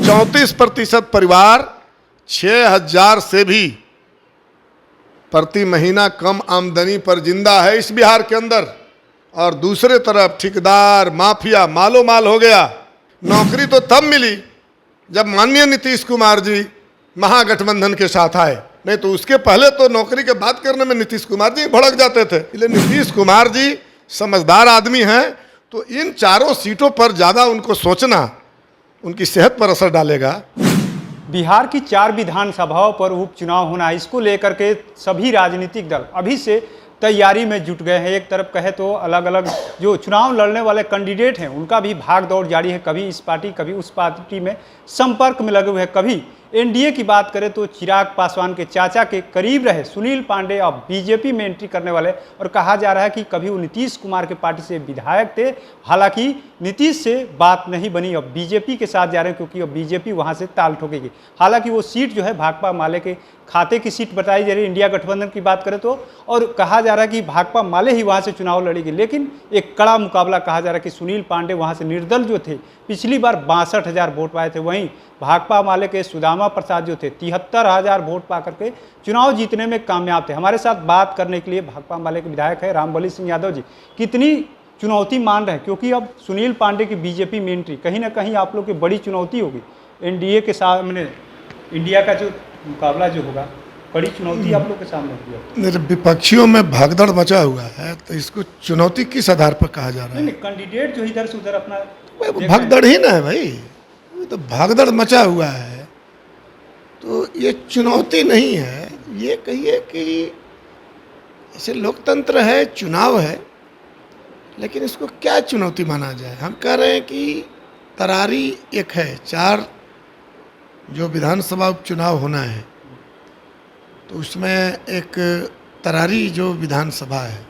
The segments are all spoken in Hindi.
34% परिवार 6,000 से भी प्रति महीना कम आमदनी पर जिंदा है इस बिहार के अंदर। और दूसरे तरफ ठेकेदार माफिया मालो माल हो गया। नौकरी तो तब मिली जब माननीय नीतीश कुमार जी महागठबंधन के साथ आए, नहीं तो उसके पहले तो नौकरी के बात करने में नीतीश कुमार जी भड़क जाते थे। इसलिए नीतीश कुमार जी समझदार आदमी हैं, तो इन चारों सीटों पर ज़्यादा उनको सोचना उनकी सेहत पर असर डालेगा। बिहार की 4 विधानसभाओं पर उपचुनाव होना, इसको लेकर के सभी राजनीतिक दल अभी से तैयारी में जुट गए हैं। एक तरफ कहे तो अलग अलग जो चुनाव लड़ने वाले कैंडिडेट हैं उनका भी भाग दौड़ जारी है, कभी इस पार्टी कभी उस पार्टी में संपर्क में लगे हुए हैं। कभी एनडीए की बात करें तो चिराग पासवान के चाचा के करीब रहे सुनील पांडे अब बीजेपी में एंट्री करने वाले, और कहा जा रहा है कि कभी वो नीतीश कुमार के पार्टी से विधायक थे, हालांकि नीतीश से बात नहीं बनी, अब बीजेपी के साथ जा रहे हैं क्योंकि अब बीजेपी वहां से ताल ठोकेगी। हालांकि वो सीट जो है भाकपा माले के खाते की सीट बताई जा रही है इंडिया गठबंधन की बात करें तो, और कहा जा रहा है कि भाकपा माले ही वहां से चुनाव लड़ेगी। लेकिन एक कड़ा मुकाबला कहा जा रहा है कि सुनील पांडे वहां से निर्दल जो थे, पिछली बार 62,000 वोट पाए थे, वहीं भाकपा माले के सुदामा प्रसाद जो थे 73,000 वोट पा करके चुनाव जीतने में कामयाब थे। हमारे साथ बात करने के लिए भाकपा माले के विधायक है रामबली सिंह यादव जी। कितनी चुनौती मान रहे हैं, क्योंकि अब सुनील पांडे की बीजेपी में एंट्री कहीं ना कहीं आप लोग की बड़ी चुनौती होगी। एनडीए के सामने इंडिया का जो मुकाबला जो होगा, बड़ी चुनौती आप लोग के सामने होगी। विपक्षियों में भागदड़ मचा हुआ है, तो इसको चुनौती किस आधार पर कहा जा रहा है? नहीं, कैंडिडेट जो इधर से उधर अपना भागदड़ ही ना है भाई, तो भागदड़ मचा हुआ है, तो ये चुनौती नहीं है। ये कहिए कि ऐसे लोकतंत्र है, चुनाव है, लेकिन इसको क्या चुनौती माना जाए? हम कह रहे हैं कि तरारी एक है, 4 जो विधानसभा उपचुनाव होना है, तो उसमें एक तरारी जो विधानसभा है,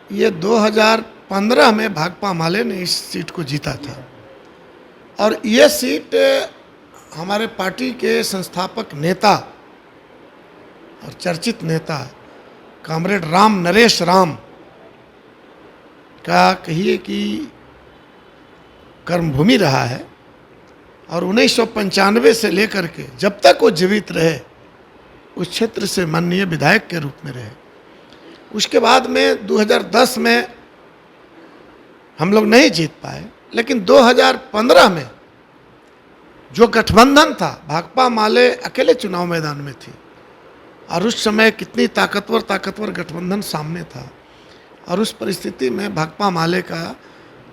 ये 2015 में भाकपा माले ने इस सीट को जीता था, और ये सीट हमारे पार्टी के संस्थापक नेता और चर्चित नेता कॉमरेड राम नरेश राम का कहिए कि कर्मभूमि रहा है, और 1995 से लेकर के जब तक वो जीवित रहे उस क्षेत्र से माननीय विधायक के रूप में रहे। उसके बाद में 2010 में हम लोग नहीं जीत पाए, लेकिन 2015 में जो गठबंधन था, भाकपा माले अकेले चुनाव मैदान में थी, और उस समय कितनी ताकतवर गठबंधन सामने था, और उस परिस्थिति में भाकपा माले का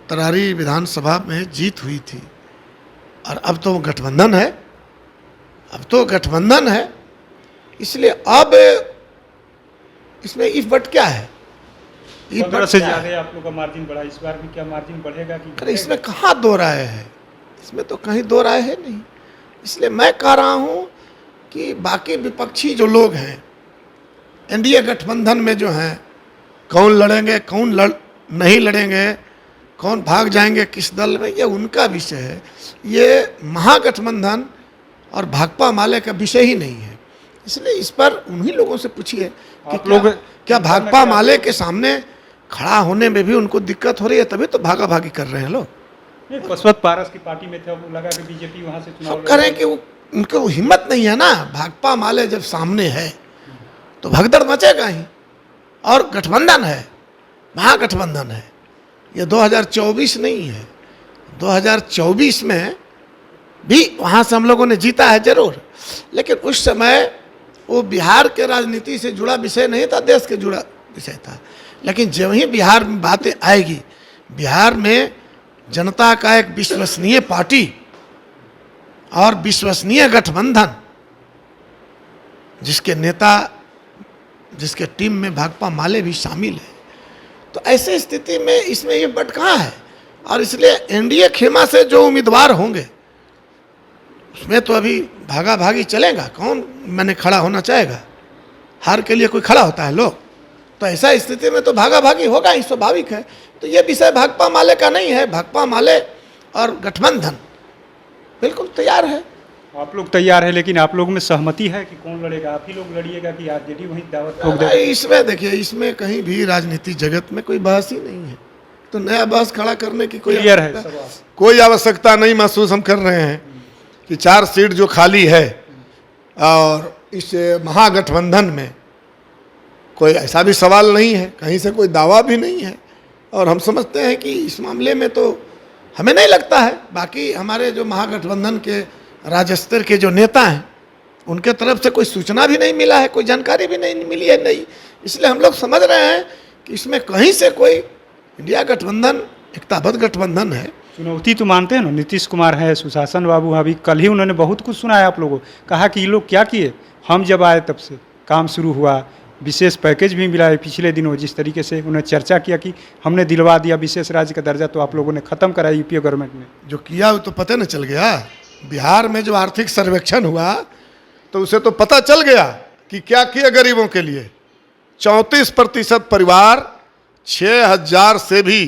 तरारी विधानसभा में जीत हुई थी। और अब तो गठबंधन है, इसलिए अब इसमें इस बट क्या है? इस बार से ज्यादा आप लोग का मार्जिन बढ़ा, इस बार भी क्या मार्जिन बढ़ेगा कि? अरे इसमें कहाँ दो राय है, इसमें तो कहीं दो राय है नहीं। इसलिए मैं कह रहा हूँ कि बाकी विपक्षी जो लोग हैं एनडीए गठबंधन में जो हैं, कौन लड़ेंगे कौन नहीं लड़ेंगे, कौन भाग जाएंगे किस दल में, ये उनका विषय है। ये महागठबंधन और भाकपा माले का विषय ही नहीं है। इसलिए इस पर उन्हीं लोगों से पूछिए कि क्या भाकपा माले के सामने खड़ा होने में भी उनको दिक्कत हो रही है, तभी तो भागा भागी कर रहे हैं लोग। पशुपत पारस की पार्टी में थे, वो लगा कि बीजेपी वहां से चुनाव करें कि उनको हिम्मत नहीं है ना। भाकपा माले जब सामने है तो भगदड़ मचेगा ही, और गठबंधन है, महागठबंधन है। ये 2024 नहीं है, 2024 में भी वहाँ से हम लोगों ने जीता है जरूर, लेकिन उस समय वो बिहार के राजनीति से जुड़ा विषय नहीं था, देश के जुड़ा विषय था। लेकिन जब ही बिहार में बातें आएगी, बिहार में जनता का एक विश्वसनीय पार्टी और विश्वसनीय गठबंधन, जिसके नेता, जिसके टीम में भाकपा माले भी शामिल है, तो ऐसे स्थिति में इसमें ये बट कहाँ है? और इसलिए एनडीए खेमा से जो उम्मीदवार होंगे उसमें तो अभी भागा भागी चलेगा। कौन मैंने खड़ा होना चाहेगा? हार के लिए कोई खड़ा होता है लोग? तो ऐसा स्थिति में तो भागा भागी होगा ही, स्वाभाविक है। तो ये विषय भाकपा माले का नहीं है। भाकपा माले और गठबंधन बिल्कुल तैयार है। आप लोग तैयार है, लेकिन आप लोग में सहमति है कि कौन लड़ेगा? आप ही लोग लड़िएगा कि आरजेडी वहीं दावत ठोक देगा? इसमें देखिए, इसमें कहीं भी राजनीति जगत में कोई बहस ही नहीं है, तो नया बहस खड़ा करने की कोई आवश्यकता नहीं महसूस हम कर रहे हैं। कि 4 सीट जो खाली है और इस महागठबंधन में कोई ऐसा भी सवाल नहीं है, कहीं से कोई दावा भी नहीं है। और हम समझते हैं कि इस मामले में तो हमें नहीं लगता है, बाकी हमारे जो महागठबंधन के राज्य स्तर के जो नेता हैं उनके तरफ से कोई सूचना भी नहीं मिला है, कोई जानकारी भी नहीं मिली है नहीं। इसलिए हम लोग समझ रहे हैं कि इसमें कहीं से कोई इंडिया गठबंधन एकताबद्ध गठबंधन है। चुनौती तो मानते हैं ना, नीतीश कुमार है, सुशासन बाबू, अभी कल ही उन्होंने बहुत कुछ सुनाया आप लोगों को, कहा कि ये लोग क्या किए, हम जब आए तब से काम शुरू हुआ, विशेष पैकेज भी मिला है पिछले दिनों, जिस तरीके से उन्होंने चर्चा किया कि हमने दिलवा दिया विशेष राज्य का दर्जा, तो आप लोगों ने ख़त्म कराया यूपीए गवर्नमेंट ने। जो किया वो तो पता न चल गया। बिहार में जो आर्थिक सर्वेक्षण हुआ तो उसे तो पता चल गया कि क्या किया गरीबों के लिए। 34% परिवार 6,000 से भी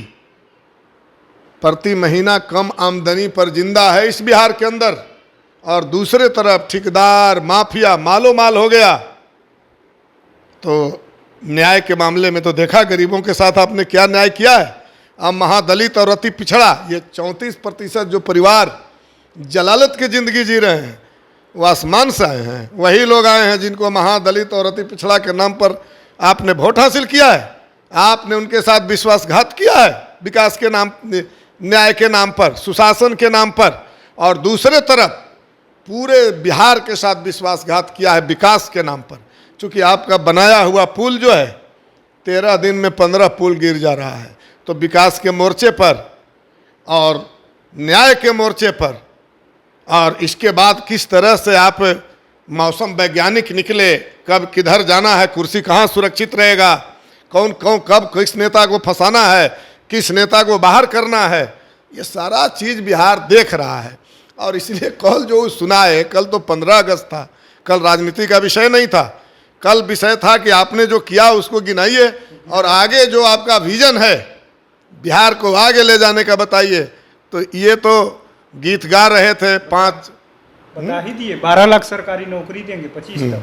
प्रति महीना कम आमदनी पर जिंदा है इस बिहार के अंदर, और दूसरे तरफ ठेकेदार माफिया मालो माल हो गया। तो न्याय के मामले में तो देखा गरीबों के साथ आपने क्या न्याय किया है। अब महादलित और अति पिछड़ा, ये 34% जो परिवार जलालत की जिंदगी जी रहे हैं वो आसमान से आए हैं, वही लोग आए हैं जिनको महादलित और अति पिछड़ा के नाम पर आपने वोट हासिल किया है। आपने उनके साथ विश्वासघात किया है विकास के नाम, न्याय के नाम पर, सुशासन के नाम पर, और दूसरे तरफ पूरे बिहार के साथ विश्वासघात किया है विकास के नाम पर। चूँकि आपका बनाया हुआ पुल जो है 13 दिन में 15 पुल गिर जा रहा है। तो विकास के मोर्चे पर और न्याय के मोर्चे पर, और इसके बाद किस तरह से आप मौसम वैज्ञानिक निकले, कब किधर जाना है, कुर्सी कहाँ सुरक्षित रहेगा, कौन कौन कब किस नेता को फंसाना है, किस नेता को बाहर करना है, ये सारा चीज़ बिहार देख रहा है। और इसलिए कल जो सुनाए, कल तो 15 अगस्त था, कल राजनीति का विषय नहीं था, कल विषय था कि आपने जो किया उसको गिनाइए और आगे जो आपका विजन है बिहार को आगे ले जाने का बताइए। तो ये तो गीत गा रहे थे 5 बता ही दिए 12 लाख सरकारी नौकरी देंगे 25 तक,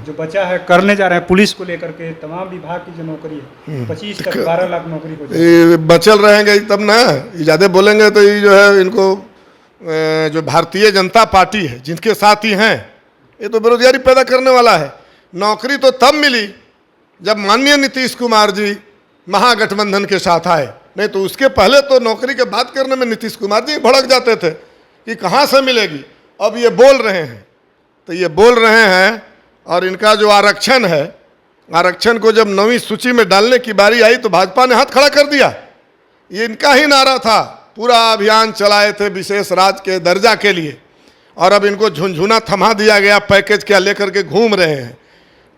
जो बचा है करने जा रहे हैं पुलिस को लेकर के, तमाम विभाग की जो नौकरी है 25 तक 12 लाख नौकरी हो जाएगी। बचल रहेंगे तब ना, ज़्यादा बोलेंगे तो ये जो है इनको जो भारतीय जनता पार्टी है जिनके साथ ही हैं, ये तो बेरोजगारी पैदा करने वाला है। नौकरी तो तब मिली जब माननीय नीतीश कुमार जी महागठबंधन के साथ आए, नहीं तो उसके पहले तो नौकरी के बात करने में नीतीश कुमार जी भड़क जाते थे कि कहाँ से मिलेगी। अब ये बोल रहे हैं, तो ये बोल रहे हैं, और इनका जो आरक्षण है, आरक्षण को जब 9वीं सूची में डालने की बारी आई तो भाजपा ने हाथ खड़ा कर दिया। ये इनका ही नारा था, पूरा अभियान चलाए थे विशेष राज्य के दर्जा के लिए, और अब इनको झुनझुना थमा दिया गया, पैकेज क्या लेकर के घूम रहे हैं।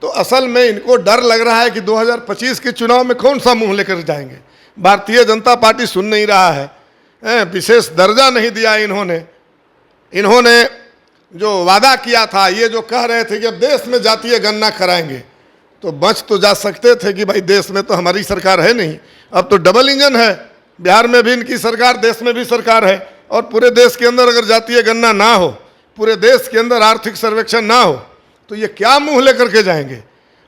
तो असल में इनको डर लग रहा है कि 2025 के चुनाव में कौन सा मुंह लेकर जाएंगे। भारतीय जनता पार्टी सुन नहीं रहा है, विशेष दर्जा नहीं दिया इन्होंने जो वादा किया था, ये जो कह रहे थे कि अब देश में जातीय गणना कराएंगे, तो बच तो जा सकते थे कि भाई देश में तो हमारी सरकार है नहीं, अब तो डबल इंजन है, बिहार में भी इनकी सरकार, देश में भी सरकार है, और पूरे देश के अंदर अगर जातीय गणना ना हो, पूरे देश के अंदर आर्थिक सर्वेक्षण ना हो, तो ये क्या मुंह लेकर के जाएंगे।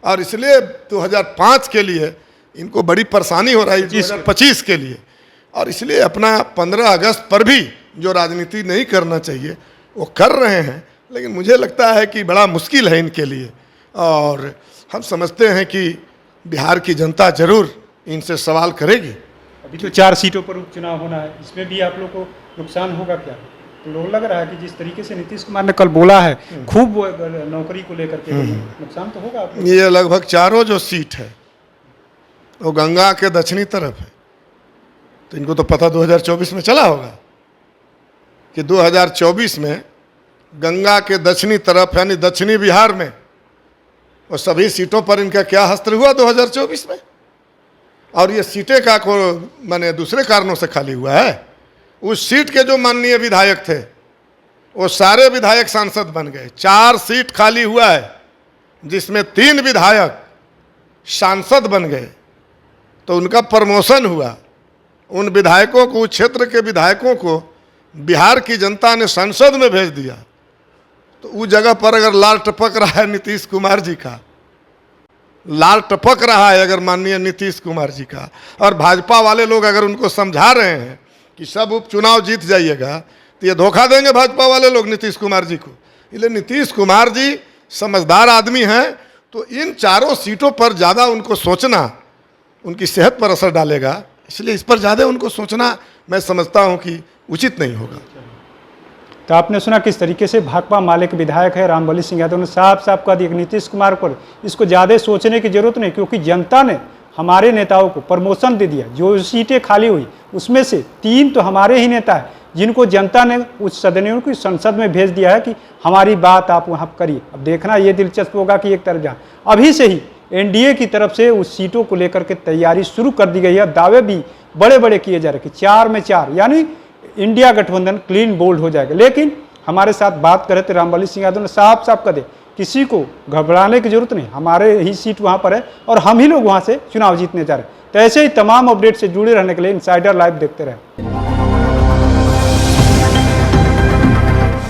और इसलिए 2005 के लिए इनको बड़ी परेशानी हो रही है 2025 के लिए, और इसलिए अपना 15 अगस्त पर भी जो राजनीति नहीं करना चाहिए वो कर रहे हैं। लेकिन मुझे लगता है कि बड़ा मुश्किल है इनके लिए, और हम समझते हैं कि बिहार की जनता जरूर इनसे सवाल करेगी। अभी तो 4 सीटों पर उपचुनाव होना है, इसमें भी आप लोग को नुकसान होगा क्या? तो लोग लग रहा है कि जिस तरीके से नीतीश कुमार ने कल बोला है खूब नौकरी को लेकर के, नुकसान तो होगा आप लोग। ये लगभग चारों जो सीट है वो गंगा के दक्षिणी तरफ है, तो इनको तो पता 2024 में चला होगा कि 2024 में गंगा के दक्षिणी तरफ यानी दक्षिणी बिहार में और सभी सीटों पर इनका क्या हस्त्र हुआ 2024 में। और ये सीटें का को माने दूसरे कारणों से खाली हुआ है। उस सीट के जो माननीय विधायक थे वो सारे विधायक सांसद बन गए। 4 सीट खाली हुआ है जिसमें 3 विधायक सांसद बन गए, तो उनका प्रमोशन हुआ। उन विधायकों को, उस क्षेत्र के विधायकों को बिहार की जनता ने संसद में भेज दिया। तो उस जगह पर अगर लाल टपक रहा है नीतीश कुमार जी का, लाल टपक रहा है अगर माननीय नीतीश कुमार जी का, और भाजपा वाले लोग अगर उनको समझा रहे हैं कि सब उपचुनाव जीत जाइएगा, तो ये धोखा देंगे भाजपा वाले लोग नीतीश कुमार जी को। इसलिए नीतीश कुमार जी समझदार आदमी हैं, तो इन चारों सीटों पर ज़्यादा उनको सोचना उनकी सेहत पर असर डालेगा, इसलिए इस पर ज़्यादा उनको सोचना मैं समझता हूं कि उचित नहीं होगा। तो आपने सुना किस तरीके से भाकपा माले के विधायक है रामबली सिंह यादव ने साफ साफ कह दिया कि नीतीश कुमार पर इसको ज़्यादा सोचने की जरूरत नहीं, क्योंकि जनता ने हमारे नेताओं को प्रमोशन दे दिया। जो सीटें खाली हुई उसमें से 3 तो हमारे ही नेता हैं जिनको जनता ने उस सदनियों की संसद में भेज दिया है कि हमारी बात आप वहाँ करिए। अब देखना ये दिलचस्प होगा कि एक तरफ जहाँ अभी से ही एनडीए की तरफ से उस सीटों को लेकर के तैयारी शुरू कर दी गई है, दावे भी बड़े बड़े किए जा रहे कि 4 में 4 यानी इंडिया गठबंधन क्लीन बोल्ड हो जाएगा। लेकिन हमारे साथ बात करे तो रामबली सिंह यादव ने साफ साफ कह दे किसी को घबराने की जरूरत नहीं, हमारे ही सीट वहाँ पर है और हम ही लोग वहाँ से चुनाव जीतने जा रहे हैं। तो ऐसे ही तमाम अपडेट से जुड़े रहने के लिए इनसाइडर लाइव देखते रहें।